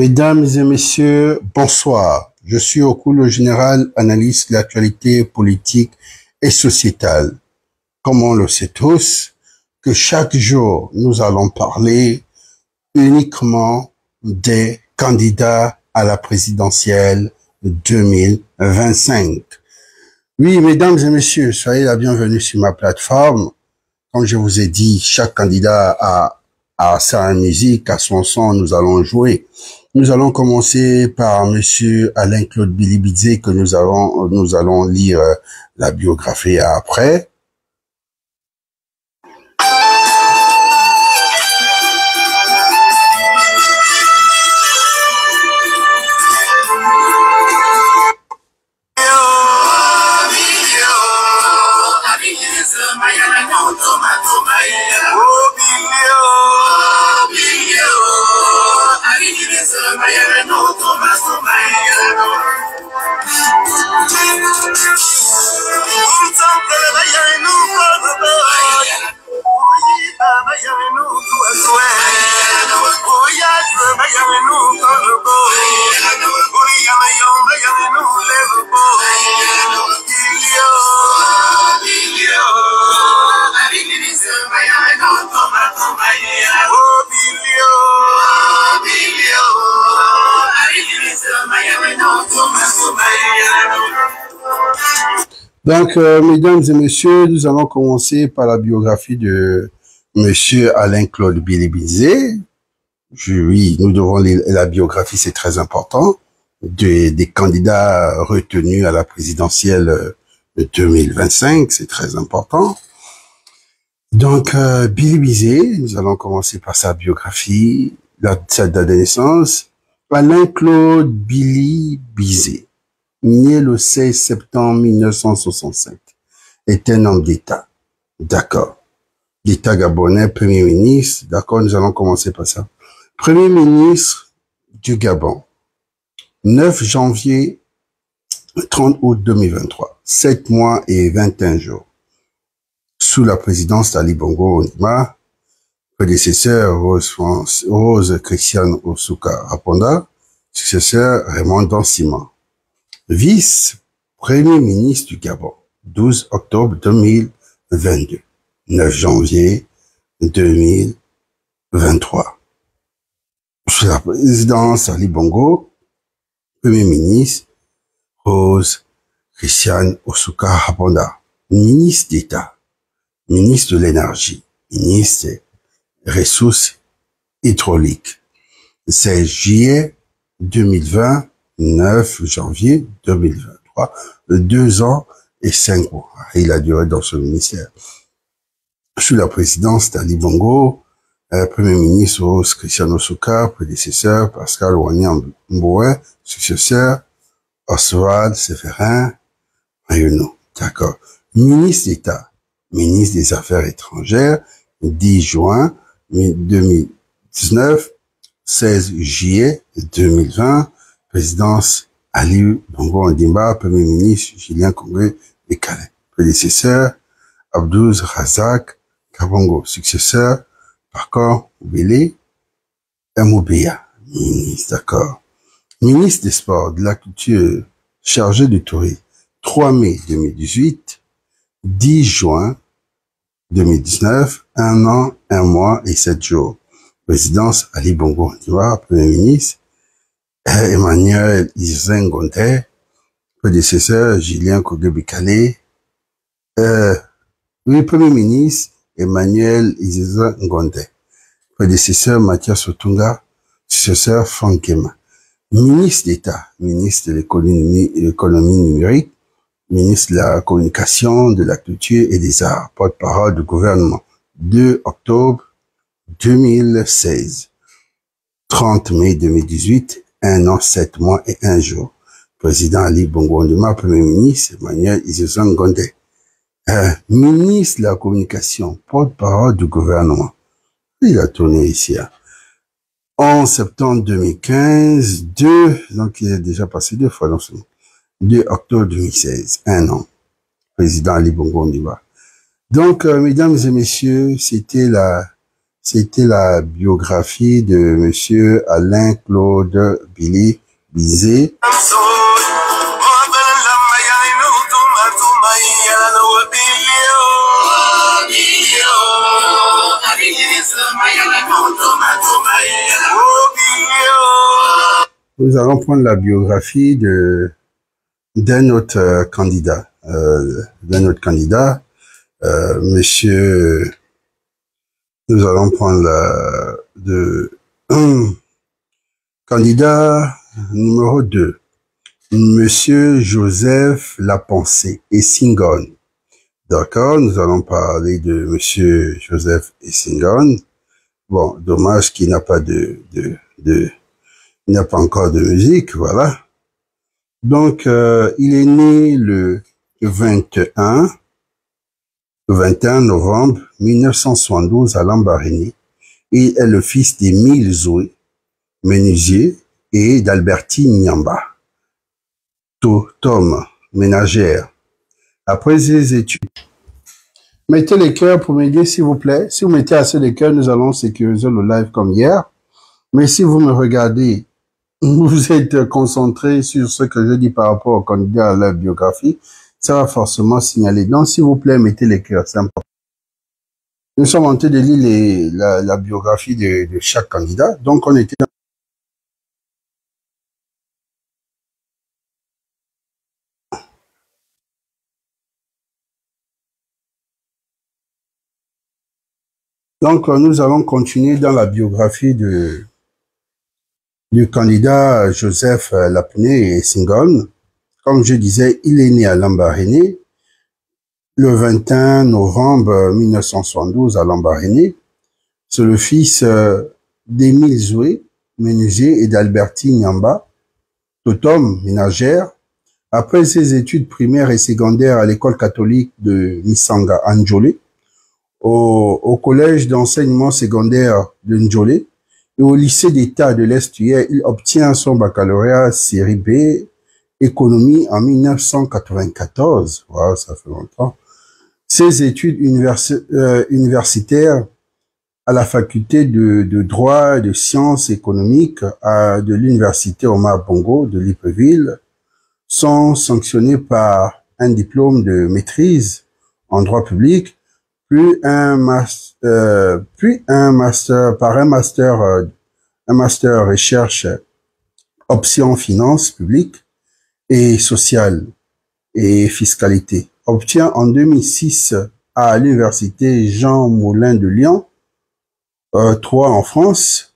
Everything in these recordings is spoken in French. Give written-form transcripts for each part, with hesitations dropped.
Mesdames et messieurs, bonsoir. Je suis Okulo Général, analyste de l'actualité politique et sociétale. Comme on le sait tous, que chaque jour, nous allons parler uniquement des candidats à la présidentielle 2025. Oui, mesdames et messieurs, soyez la bienvenue sur ma plateforme. Comme je vous ai dit, chaque candidat a sa musique, a son son, nous allons jouer. Nous allons commencer par monsieur Alain-Claude Bilibidze, que nous allons lire la biographie après. Donc, mesdames et messieurs, nous allons commencer par la biographie de monsieur Alain-Claude Bilibidze. Oui, nous devons lire la biographie, c'est très important, des candidats retenus à la présidentielle de 2025, c'est très important. Donc, Bilibidze, nous allons commencer par sa biographie, sa date de naissance. Alain-Claude Bilibidze, né le 16 septembre 1967, est un homme d'État. D'accord. D'État gabonais, Premier ministre. D'accord, nous allons commencer par ça. Premier ministre du Gabon, 9 janvier 30 août 2023, 7 mois et 21 jours. Sous la présidence d'Ali Bongo Ondimba, prédécesseur Rose Christiane Osuka Aponda, successeur Raymond Dansima. Vice-premier ministre du Gabon, 12 octobre 2022, 9 janvier 2023. Sous la présidence Ali Bongo, premier ministre Rose Christiane Osuka Aponda, ministre d'État, ministre de l'énergie, ministre des ressources hydrauliques, 16 juillet 2020, 9 janvier 2023, 2 ans et 5 mois. Il a duré dans ce ministère. Sous la présidence d'Ali Bongo, premier ministre Rose Christiane Osuka, prédécesseur Pascal Wanyamboue, successeur Oswald Séverin Mayuno. D'accord. Ministre d'État, ministre des Affaires étrangères, 10 juin 2019, 16 juillet 2020, présidence Ali Bongo Ondimba, premier ministre Julien Congré Bekale, prédécesseur Abdouz Razak Kabongo, successeur Parcor Oubele Moubeya, ministre, d'accord. Ministre des Sports, de la Culture, chargé du tourisme, 3 mai 2018, 10 juin 2019, 1 an, 1 mois et 7 jours. Présidence Ali Bongo Ondimba, premier ministre Emmanuel Izengonde, prédécesseur Julien Congré Bekale, premier ministre Emmanuel Izengonde, prédécesseur Mathias Otunga, successeur Franck Kema. Ministre d'État, ministre de l'économie numérique, ministre de la communication, de la culture et des arts, porte-parole du gouvernement, 2 octobre 2016, 30 mai 2018, 1 an, 7 mois et 1 jour. Président Ali Bongo Ondimba, premier ministre Emmanuel Izengonde, ministre de la communication, porte-parole du gouvernement. Il a tourné ici. 11 septembre 2015, donc il est déjà passé 2 fois dans ce moment. 2 octobre 2016, 1 an. Président Ali Bongo Ondimba. Donc, mesdames et messieurs, c'était c'était la biographie de Monsieur Alain-Claude Billy-Bizet. Nous allons prendre la biographie d'un autre candidat, monsieur. Nous allons prendre candidat numéro 2, monsieur Joseph Lapensée Essingone. D'accord, nous allons parler de monsieur Joseph Essingone. Bon, dommage qu'il n'a pas il n'a pas encore de musique, voilà. Donc, il est né le 21 novembre 1972 à Lambaréné. Il est le fils d'Émile Zoé, menuisier, et d'Albertine Nyamba, Tom, ménagère. Après ses études, mettez les cœurs pour m'aider, s'il vous plaît. Si vous mettez assez de cœurs, nous allons sécuriser le live comme hier. Mais si vous me regardez, vous êtes concentré sur ce que je dis par rapport au candidat à la biographie, ça va forcément signaler. Donc, s'il vous plaît, mettez les cœurs, c'est important. Nous sommes en train de lire la biographie de chaque candidat. Donc, on était Donc, nous allons continuer dans la biographie du candidat Joseph Lapensée Essingone. Comme je disais, il est né à Lambaréné le 21 novembre 1972 à Lambaréné. C'est le fils d'Émile Zoé, menuisier, et d'Albertine Nyamba, Totom, ménagère. Après ses études primaires et secondaires à l'école catholique de Misanga à Njolé, au collège d'enseignement secondaire de Njolé et au lycée d'État de l'Estuaire, il obtient son baccalauréat série B, économie en 1994. Wow, ça fait longtemps. Ses études universitaires à la faculté de droit et de sciences économiques de l'université Omar Bongo de Libreville sont sanctionnées par un diplôme de maîtrise en droit public, puis un master recherche option finance publique et sociale et fiscalité. Obtient en 2006 à l'université Jean Moulin de Lyon, 3 en France.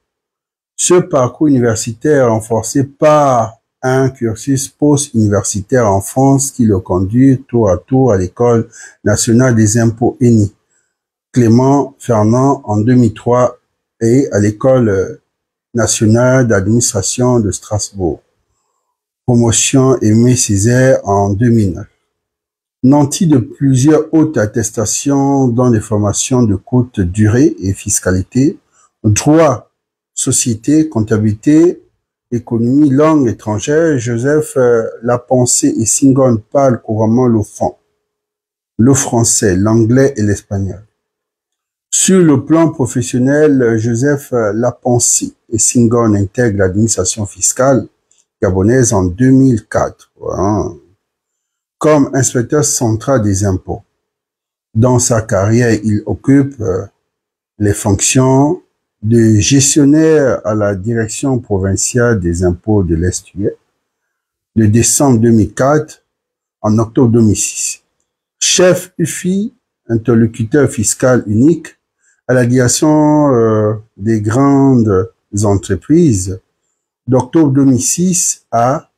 Ce parcours universitaire renforcé par un cursus post-universitaire en France qui le conduit tour à tour à l'École nationale des impôts ENI Clément Fernand en 2003 et à l'École nationale d'administration de Strasbourg. Promotion Aimé Césaire en 2009. Nanti de plusieurs hautes attestations dans les formations de courte durée et fiscalité, droit, société, comptabilité, économie, langue étrangère, Joseph Lapensée Essingone parle couramment le français, l'anglais et l'espagnol. Sur le plan professionnel, Joseph Lapensée Essingone intègre l'administration fiscale gabonaise en 2004 comme inspecteur central des impôts. Dans sa carrière, il occupe les fonctions de gestionnaire à la direction provinciale des impôts de l'Estuaire de décembre 2004 en octobre 2006. Chef UFI, interlocuteur fiscal unique à la direction des grandes entreprises d'octobre 2006 à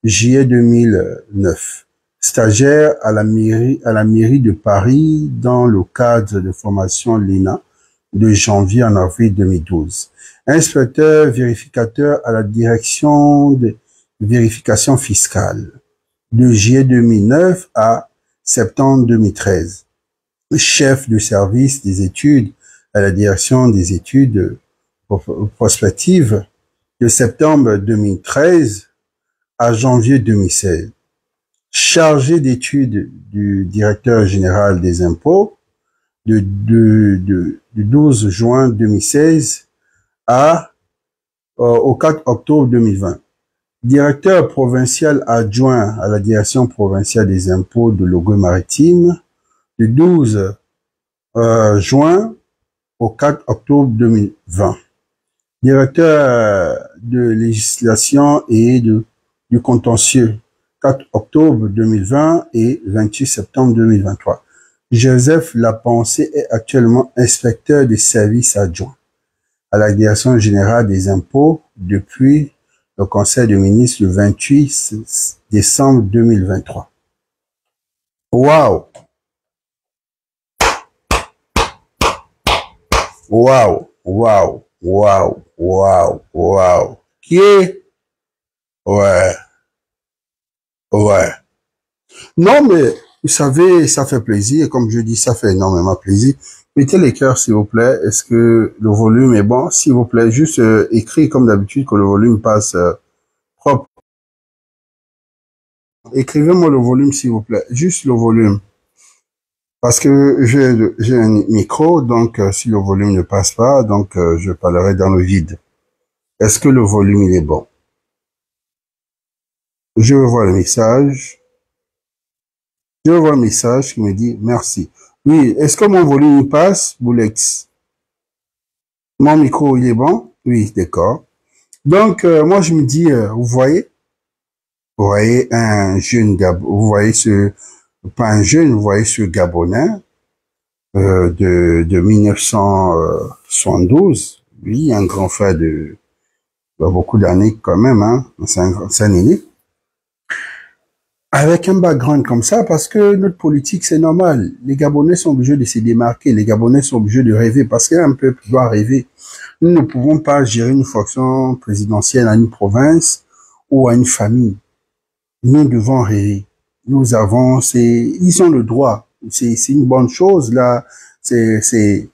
juillet 2009. Stagiaire à la mairie de Paris dans le cadre de formation l'ENA de janvier en avril 2012. Inspecteur vérificateur à la direction de vérification fiscale de juillet 2009 à septembre 2013. Chef de service des études à la direction des études prospectives de septembre 2013 à janvier 2016. Chargé d'études du directeur général des impôts de du 12 juin 2016 au 4 octobre 2020. Directeur provincial adjoint à la direction provinciale des impôts de Logoué-Maritime, du 12 juin au 4 octobre 2020. Directeur de législation et du contentieux, 4 octobre 2020 et 28 septembre 2023. Joseph Lapensée est actuellement inspecteur des services adjoints à la direction générale des impôts depuis le Conseil des ministres le 28 décembre 2023. Waouh! Waouh! Waouh! Waouh! Waouh! Waouh! Qui est? Ouais. Ouais. Non, mais vous savez, ça fait plaisir. Comme je dis, ça fait énormément plaisir. Mettez les cœurs, s'il vous plaît. Est-ce que le volume est bon? S'il vous plaît, juste écrit comme d'habitude que le volume passe propre. Écrivez-moi le volume, s'il vous plaît. Juste le volume. Parce que j'ai un micro, donc si le volume ne passe pas, donc je parlerai dans le vide. Est-ce que le volume il est bon? Je veux voir le message. Je veux voir le message qui me dit merci. Oui, est-ce que mon volume il passe, Boulex? Mon micro il est bon? Oui, d'accord. Donc moi je me dis, vous voyez un jeune vous voyez pas un jeune, vous voyez ce Gabonais de 1972, lui un grand frère de beaucoup d'années quand même, hein, c'est un aîné. Avec un background comme ça, parce que notre politique, c'est normal. Les Gabonais sont obligés de se démarquer. Les Gabonais sont obligés de rêver, parce qu'un peuple doit rêver. Nous ne pouvons pas gérer une fonction présidentielle à une province ou à une famille. Nous devons rêver. Nous avons, ils ont le droit. C'est une bonne chose, là. C'est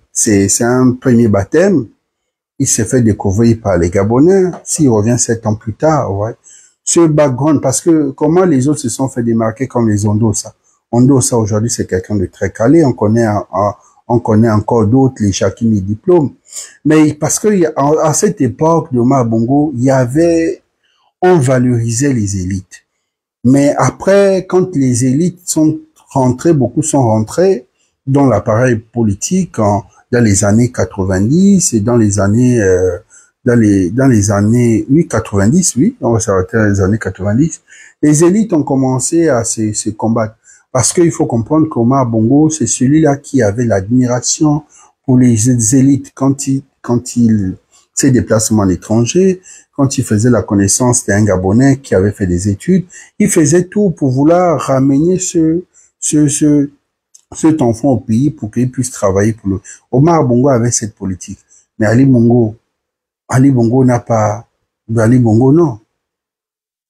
un premier baptême. Il s'est fait découvrir par les Gabonais. S'il revient 7 ans plus tard, ouais. Ce background, parce que comment les autres se sont fait démarquer comme les Ondosa. Ondosa, aujourd'hui, c'est quelqu'un de très calé. On connaît encore d'autres, les Chakimi diplômes. Mais parce que à cette époque de Omar Bongo, on valorisait les élites. Mais après, quand les élites sont rentrées, beaucoup sont rentrés dans l'appareil politique dans les années 90 et dans les années dans les années 90, oui, on va s'arrêter dans les années 90. Les élites ont commencé à se combattre parce qu'il faut comprendre qu'Omar Bongo, c'est celui-là qui avait l'admiration pour les élites quand il ses déplacements à l'étranger, quand il faisait la connaissance d'un Gabonais qui avait fait des études, il faisait tout pour vouloir ramener cet enfant au pays pour qu'il puisse travailler pour lui. Omar Bongo avait cette politique. Mais Ali Bongo n'a pas, Ali Bongo, non.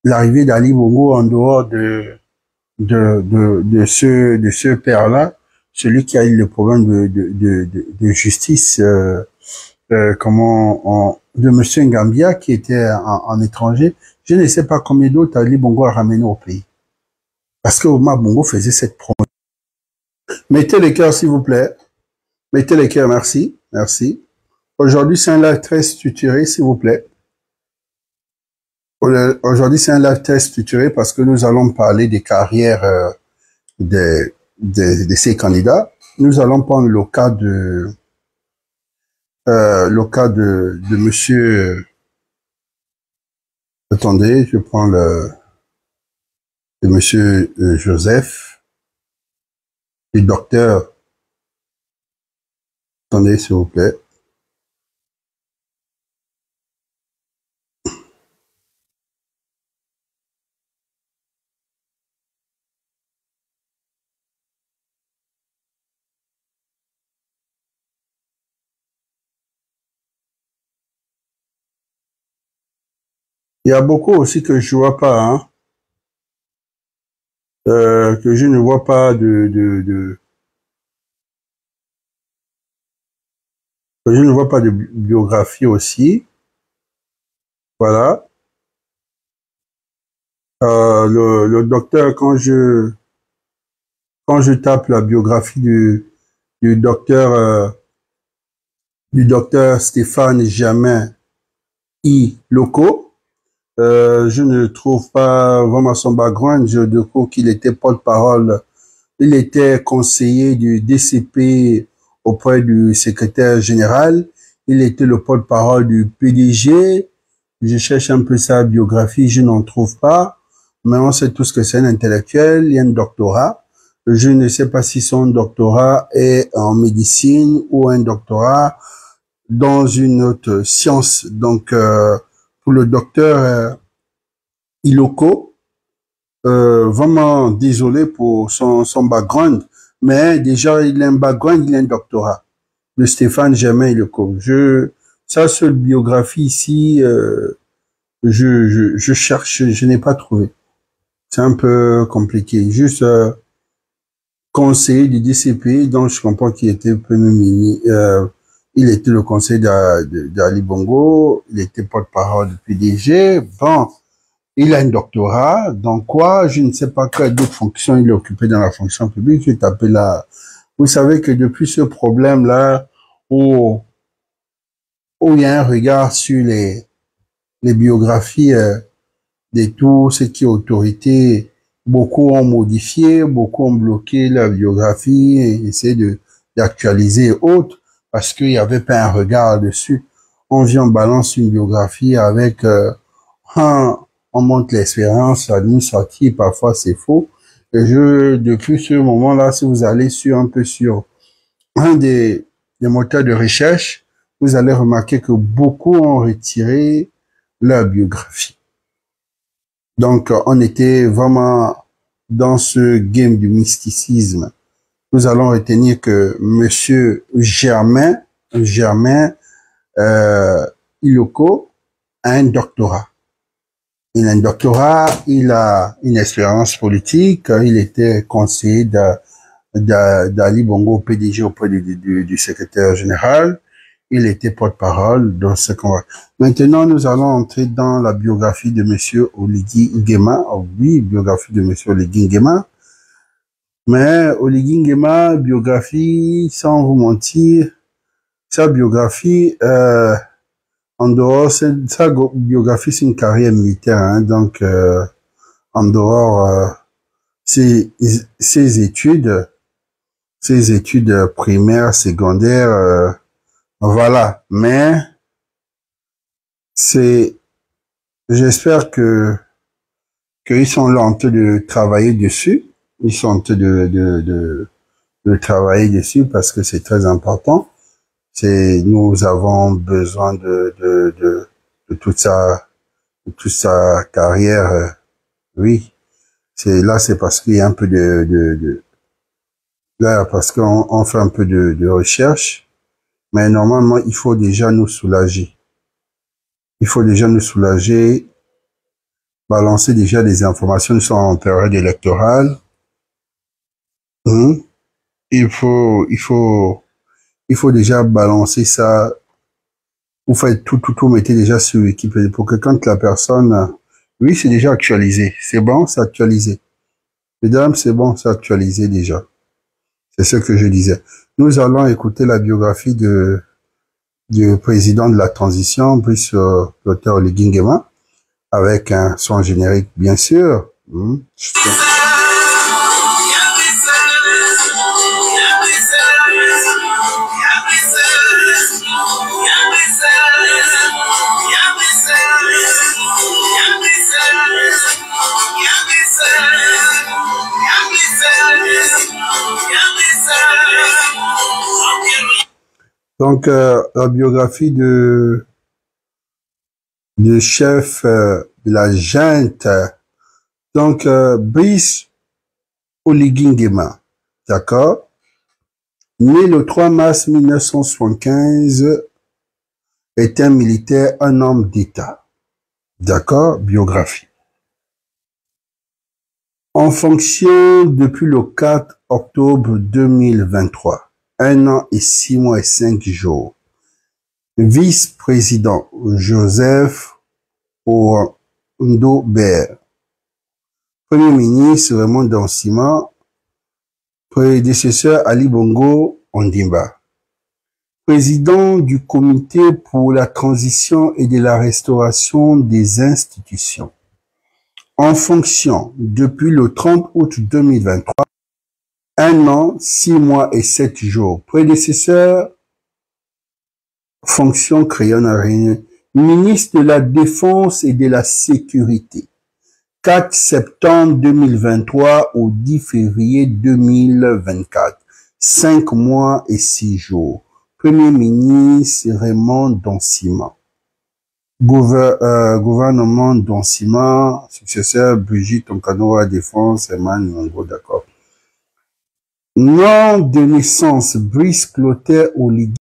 L'arrivée d'Ali Bongo en dehors de ce père-là, celui qui a eu le problème de justice, de Monsieur Ngambia qui était en étranger, je ne sais pas combien d'autres Ali Bongo a ramené au pays. Parce que Omar Bongo faisait cette promotion. Mettez les cœurs, s'il vous plaît. Mettez les cœurs, merci. Merci. Aujourd'hui, c'est un live très structuré, s'il vous plaît. Aujourd'hui, c'est un live très structuré parce que nous allons parler des carrières de ces candidats. Nous allons prendre le cas de monsieur, attendez, je prends de monsieur Joseph, le docteur, attendez s'il vous plaît. Il y a beaucoup aussi que je vois pas, hein, que je ne vois pas que je ne vois pas de biographie aussi. Voilà. Le docteur, quand je tape la biographie du docteur du docteur Stéphane Germain Iloko. Je ne trouve pas vraiment son background. Je découvre qu'il était porte-parole. Il était conseiller du DCP auprès du secrétaire général. Il était le porte-parole du PDG. Je cherche un peu sa biographie, je n'en trouve pas. Mais on sait tous que c'est un intellectuel, il y a un doctorat. Je ne sais pas si son doctorat est en médecine ou un doctorat dans une autre science. Donc, pour le docteur Iloko, vraiment désolé pour son background, mais déjà, il a un background, il a un doctorat. De Stéphane Germain Iloko. Sa seule biographie ici, je cherche, je n'ai pas trouvé. C'est un peu compliqué. Juste conseiller du DCP, donc je comprends qu'il était premier ministre. Il était le conseiller d'Ali Bongo, il était porte-parole du PDG. Bon, il a un doctorat. Dans quoi? Je ne sais pas quelle d'autres fonctions il est occupé dans la fonction publique. Je tapé là. Vous savez que depuis ce problème-là, où il y a un regard sur les biographies de tout ce qui est autorité, beaucoup ont modifié, beaucoup ont bloqué la biographie et essayé d'actualiser et autres parce qu'il n'y avait pas un regard dessus. On vient, on balance une biographie avec, on montre l'expérience administrative, parfois c'est faux. Et depuis ce moment-là, si vous allez un peu sur un des moteurs de recherche, vous allez remarquer que beaucoup ont retiré leur biographie. Donc, on était vraiment dans ce game du mysticisme. Nous allons retenir que Monsieur Germain Iloko a un doctorat. Il a un doctorat, il a une expérience politique, il était conseiller d'Ali Bongo, PDG auprès du secrétaire général. Il était porte-parole dans ce qu'on va. Maintenant, nous allons entrer dans la biographie de Monsieur Oligui Nguema. Oh, oui, biographie de Monsieur Oligui Nguema. Mais Oligui Nguema, biographie, sans vous mentir, sa biographie, en dehors, sa biographie, c'est une carrière militaire, hein, donc en dehors, ses études primaires, secondaires, voilà. Mais j'espère qu'ils sont là en train de travailler dessus. Ils sont en train de travailler dessus parce que c'est très important. Nous avons besoin de toute sa carrière, oui. C'est parce qu'il y a un peu là, parce qu'on fait un peu de recherche. Mais normalement, il faut déjà nous soulager. Il faut déjà nous soulager, balancer déjà des informations sur en période électorale. Il faut déjà balancer ça. Vous faites tout, mettez déjà sur l'équipe pour que quand la personne, oui, c'est déjà actualisé. C'est bon, c'est actualisé. Mesdames, c'est bon, c'est actualisé déjà. C'est ce que je disais. Nous allons écouter la biographie du président de la transition, plus l'auteur Oligui Nguema, avec un son générique, bien sûr. Donc, la biographie du chef de la junte, donc Brice Oligui Nguema, d'accord, né le 3 mars 1975, est un militaire, un homme d'État, d'accord, biographie. En fonction depuis le 4 octobre 2023, 1 an et 6 mois et 5 jours. Vice-président Joseph Ondo-Ber. Premier ministre Raymond Dansima. Prédécesseur Ali Bongo Ondimba. président du comité pour la transition et de la restauration des institutions. En fonction depuis le 30 août 2023, 1 an, 6 mois et 7 jours. Prédécesseur, fonction crayonne, ministre de la Défense et de la Sécurité. 4 septembre 2023 au 10 février 2024. 5 mois et 6 jours. Premier ministre Raymond Doncima. Gouvernement Doncima, successeur Brigitte Onkanoa Défense, Emmanuel Mongo, d'accord. Nom de naissance, Brice Clotaire Oligui.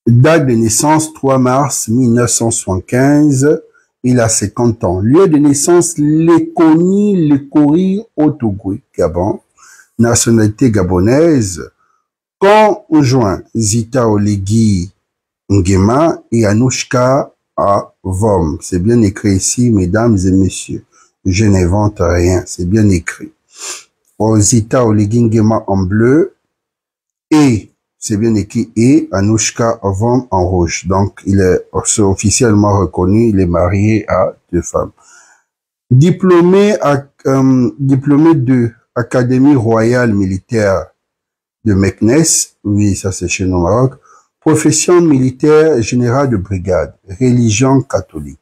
Date de naissance, 3 mars 1975. Il a 50 ans. Lieu de naissance, Lekoni, Lekori, Otogwe, Gabon. Nationalité gabonaise. Conjoint, Zita Oligui Nguema et Anouchka Avom. C'est bien écrit ici, mesdames et messieurs. Je n'invente rien, c'est bien écrit. Zita Oligui Nguema en bleu et c'est bien écrit et Anouchka Avom en rouge. Donc, il est officiellement reconnu, il est marié à 2 femmes. Diplômé de Académie royale militaire de Meknes, oui, ça c'est chez nous au Maroc. Profession militaire général de brigade, religion catholique.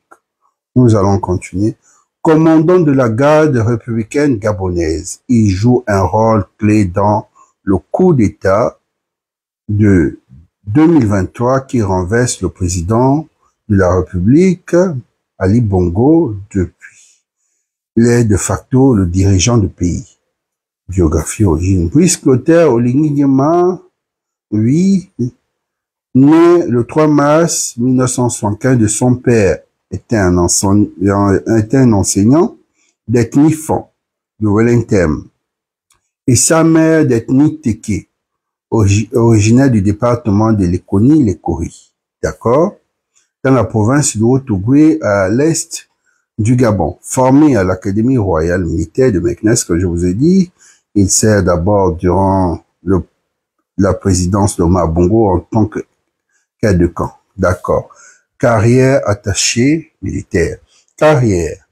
Nous allons continuer. Commandant de la garde républicaine gabonaise. Il joue un rôle clé dans le coup d'État de 2023 qui renverse le président de la République, Ali Bongo, depuis. Il est de facto le dirigeant du pays. Biographie origine. Brice Clotaire Oligui Nguema, oui, né le 3 mars 1975 de son père, était un enseignant d'ethnie Fon, de Wellington, et sa mère d'ethnie Teke, originaire du département de Lekoni, Lekori. D'accord? Dans la province de Haut-Ogooué, à l'est du Gabon. Formé à l'Académie royale militaire de Meknes, que je vous ai dit, il sert d'abord durant la présidence d'Omar Bongo en tant que chef de camp. D'accord. Carrière attaché militaire. Carrière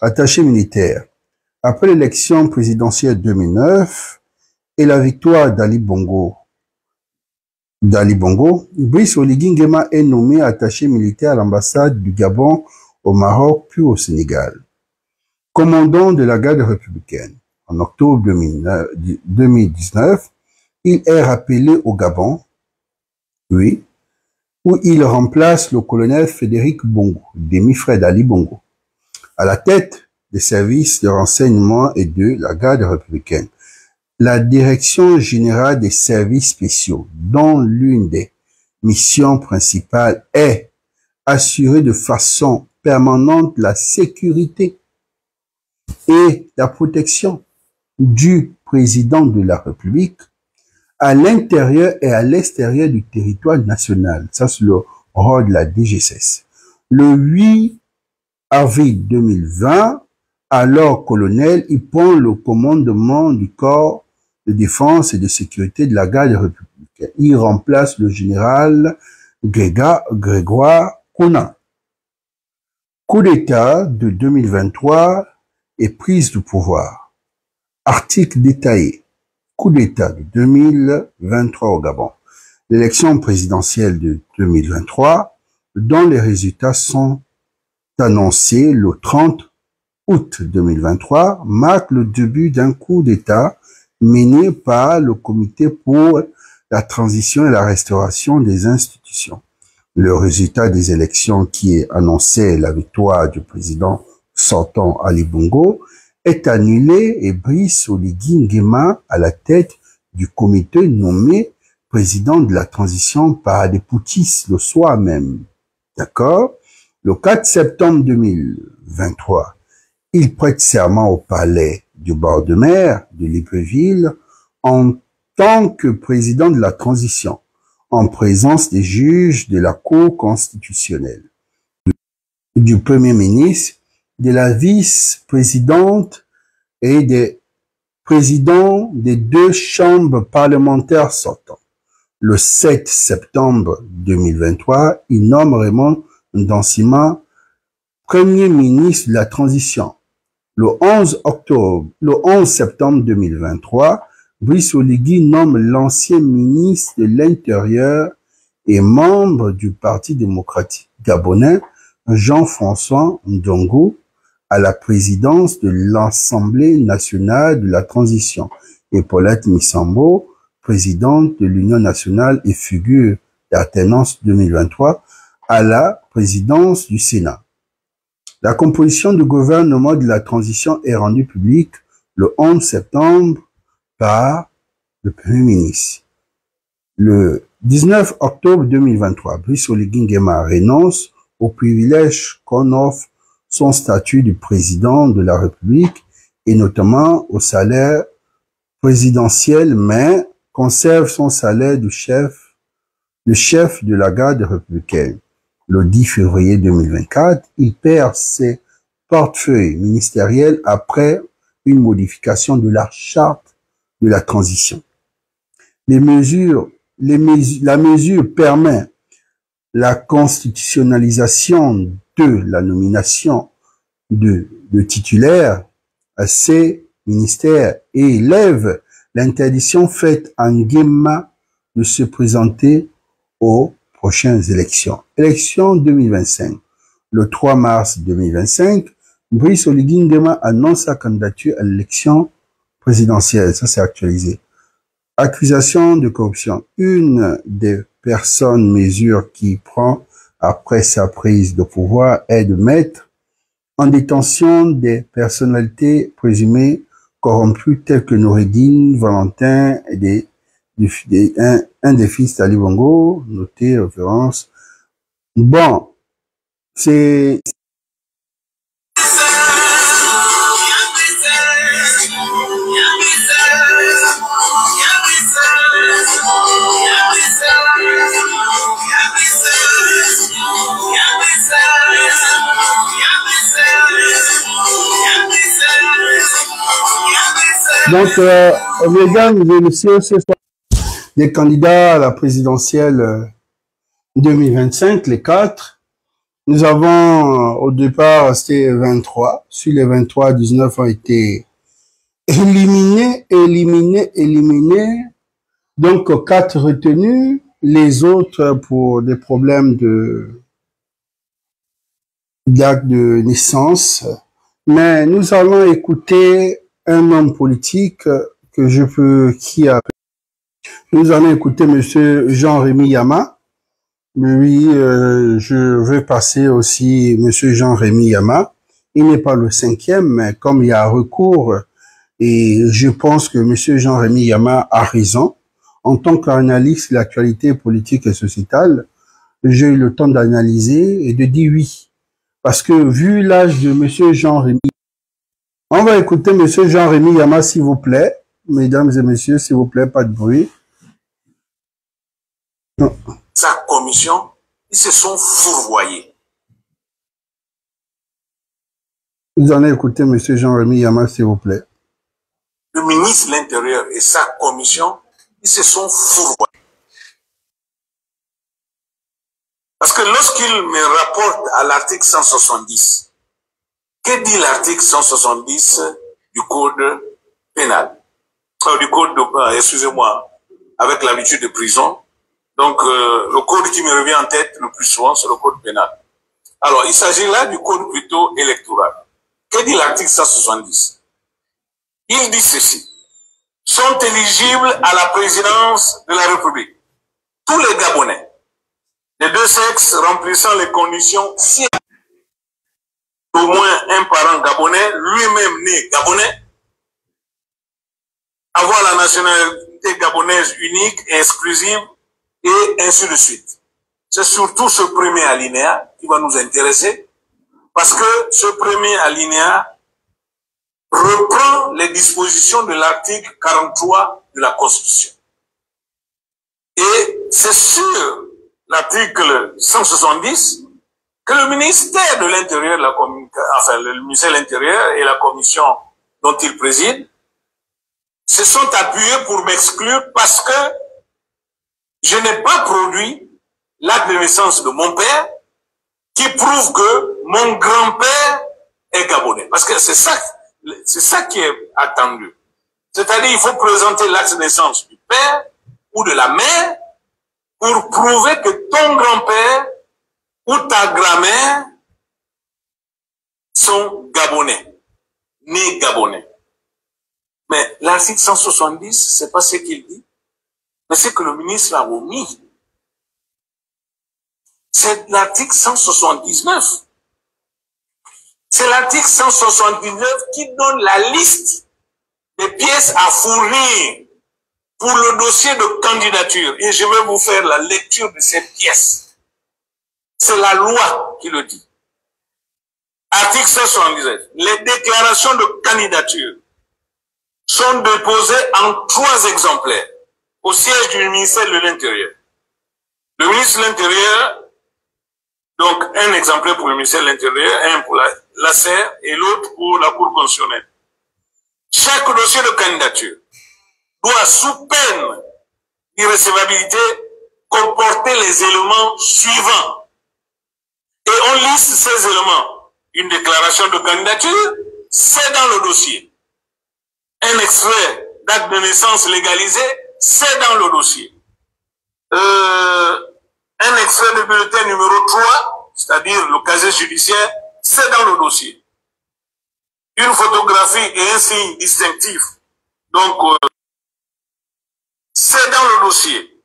attaché militaire. Après l'élection présidentielle 2009 et la victoire d'Ali Bongo, Brice Oligui Nguema est nommé attaché militaire à l'ambassade du Gabon au Maroc puis au Sénégal. Commandant de la garde républicaine. En octobre 2019, il est rappelé au Gabon, oui, où il remplace le colonel Frédéric Bongo, demi-frère d'Ali Bongo, à la tête des services de renseignement et de la garde républicaine. La direction générale des services spéciaux, dont l'une des missions principales est assurer de façon permanente la sécurité et la protection du président de la République à l'intérieur et à l'extérieur du territoire national. Ça, c'est le rôle de la DGSS. Le 8 avril 2020, alors colonel, il prend le commandement du corps de défense et de sécurité de la garde républicaine. Il remplace le général Grégoire Kouna. Coup d'État de 2023 et prise du pouvoir. Article détaillé. Coup d'État de 2023 au Gabon. L'élection présidentielle de 2023, dont les résultats sont annoncés le 30 août 2023, marque le début d'un coup d'État mené par le Comité pour la transition et la restauration des institutions. Le résultat des élections qui annonçait la victoire du président sortant Ali Bongo est annulé et Brice Oligui Nguema à la tête du comité nommé président de la transition par des poutistes le soir même. D'accord? Le 4 septembre 2023, il prête serment au palais du bord de mer de Libreville en tant que président de la transition, en présence des juges de la Cour constitutionnelle, du Premier ministre, de la vice-présidente et des présidents des 2 chambres parlementaires sortantes. Le 7 septembre 2023, il nomme Raymond Ndansima Premier ministre de la Transition. Le 11 septembre 2023, Brice Oligui nomme l'ancien ministre de l'Intérieur et membre du Parti démocratique gabonais, Jean-François Ndongo, à la présidence de l'Assemblée nationale de la transition, et Paulette Missambo, présidente de l'Union nationale et figure d'alternance 2023, à la présidence du Sénat. La composition du gouvernement de la transition est rendue publique le 11 septembre par le Premier ministre. Le 19 octobre 2023, Brice Oligui Nguema renonce au privilège qu'on offre son statut de président de la République et notamment au salaire présidentiel, mais conserve son salaire de chef de la garde républicaine. Le 10 février 2024, il perd ses portefeuilles ministériels après une modification de la charte de la transition. La mesure permet la constitutionnalisation de la nomination de titulaires à ces ministères et lève l'interdiction faite à Nguema de se présenter aux prochaines élections. Élections 2025. Le 3 mars 2025, Brice Oligui Nguema annonce sa candidature à l'élection présidentielle. Ça, c'est actualisé. Accusation de corruption. Une des mesures qu'il prend après sa prise de pouvoir est de mettre en détention des personnalités présumées corrompues telles que Noureddine, Valentin et un des fils d'Ali Bongo, noté référence. Bon, c'est... Donc, mesdames et messieurs, ce sont les candidats à la présidentielle 2025, les 4. Nous avons, au départ, c'était 23. Sur les 23, 19 ont été éliminés. Donc, 4 retenus. Les autres, pour des problèmes d'acte de naissance. Mais nous allons écouter un homme politique nous allons écouter monsieur Jean-Rémy Yama. Oui, je vais passer aussi monsieur Jean-Rémy Yama. Il n'est pas le 5e, mais comme il y a recours, et je pense que monsieur Jean-Rémy Yama a raison. En tant qu'analyste de l'actualité politique et sociétale, j'ai eu le temps d'analyser et de dire oui. Parce que vu l'âge de monsieur Jean-Rémy, on va écouter monsieur Jean-Rémy Yama, s'il vous plaît. Mesdames et messieurs, s'il vous plaît, pas de bruit. Non. Sa commission, ils se sont fourvoyés. Vous en écoutez monsieur Jean-Rémy Yama, s'il vous plaît. Le ministre de l'Intérieur et sa commission, ils se sont fourvoyés. Parce que lorsqu'il me rapporte à l'article 170, que dit l'article 170 du code pénal? Du code, excusez-moi, avec l'habitude de prison. Donc, le code qui me revient en tête le plus souvent, c'est le code pénal. Alors, il s'agit là du code plutôt électoral. Que dit l'article 170? Il dit ceci. Sont éligibles à la présidence de la République tous les Gabonais, les deux sexes remplissant les conditions si au moins un parent gabonais, lui-même né gabonais, avoir la nationalité gabonaise unique et exclusive, et ainsi de suite. C'est surtout ce premier alinéa qui va nous intéresser, parce que ce premier alinéa reprend les dispositions de l'article 43 de la Constitution. Et c'est sur l'article 170 que le ministère de l'Intérieur, le ministère de l'Intérieur et la commission dont il préside se sont appuyés pour m'exclure parce que je n'ai pas produit l'acte de naissance de mon père qui prouve que mon grand-père est gabonais. Parce que c'est ça qui est attendu. C'est-à-dire, il faut présenter l'acte de naissance du père ou de la mère pour prouver que ton grand-père ou ta grand-mère sont gabonais, nés gabonais. Mais l'article 170, c'est pas ce qu'il dit, mais c'est que le ministre a omis. C'est l'article 179. C'est l'article 179 qui donne la liste des pièces à fournir pour le dossier de candidature. Et je vais vous faire la lecture de ces pièces. C'est la loi qui le dit. Article 179. Les déclarations de candidature sont déposées en 3 exemplaires au siège du ministère de l'Intérieur. Le ministre de l'Intérieur, donc un exemplaire pour le ministère de l'Intérieur, un pour la SER et l'autre pour la Cour constitutionnelle. Chaque dossier de candidature doit, sous peine d'irrecevabilité, comporter les éléments suivants. Et on liste ces éléments. Une déclaration de candidature, c'est dans le dossier. Un extrait d'acte de naissance légalisé, c'est dans le dossier. Un extrait de bulletin numéro 3, c'est-à-dire le casier judiciaire, c'est dans le dossier. Une photographie et un signe distinctif, donc c'est dans le dossier.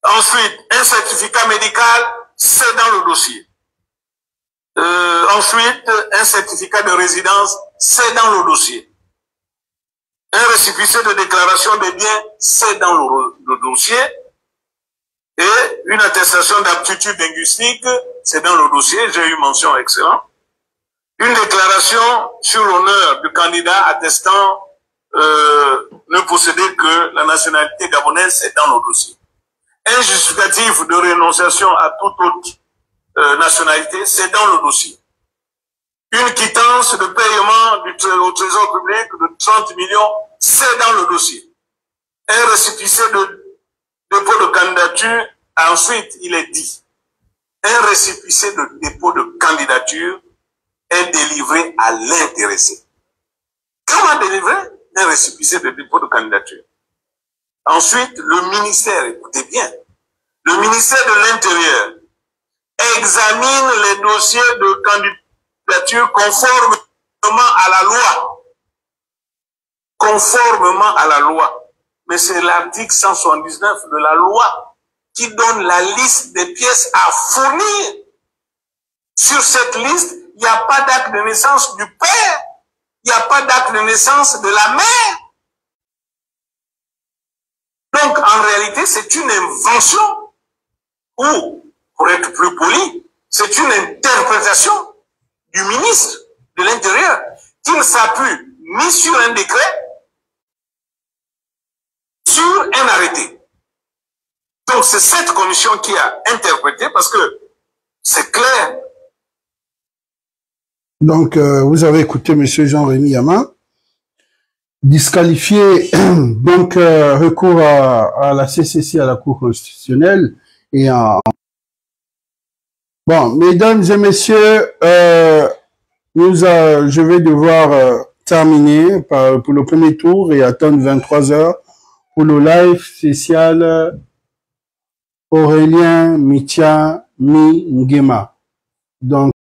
Ensuite, un certificat médical, c'est dans le dossier. Ensuite, un certificat de résidence, c'est dans le dossier. Un récépissé de déclaration des biens, c'est dans le dossier. Et une attestation d'aptitude linguistique, c'est dans le dossier, j'ai eu mention excellent. Une déclaration sur l'honneur du candidat attestant ne posséder que la nationalité gabonaise, c'est dans le dossier. Un justificatif de rénonciation à toute autre nationalité, c'est dans le dossier. Une quittance de paiement au trésor public de 30 millions, c'est dans le dossier. Un récépissé de dépôt de candidature, ensuite il est dit, un récépissé de dépôt de candidature est délivré à l'intéressé. Comment délivrer un récépissé de dépôt de candidature? Ensuite, le ministère, écoutez bien, le ministère de l'Intérieur examine les dossiers de candidature conformément à la loi. Conformément à la loi. Mais c'est l'article 179 de la loi qui donne la liste des pièces à fournir. Sur cette liste, il n'y a pas d'acte de naissance du père, il n'y a pas d'acte de naissance de la mère. Donc, en réalité, c'est une invention, ou, pour être plus poli, c'est une interprétation du ministre de l'Intérieur qui ne s'appuie ni sur un décret, sur un arrêté. Donc, c'est cette commission qui a interprété parce que c'est clair. Donc, vous avez écouté Monsieur Jean-Rémy Yama, disqualifié, donc recours à la CCC, à la Cour constitutionnelle, et Bon, mesdames et messieurs, je vais devoir terminer pour le premier tour et attendre 23 heures pour le live spécial Aurélien Mitia Mi Ngema. Donc,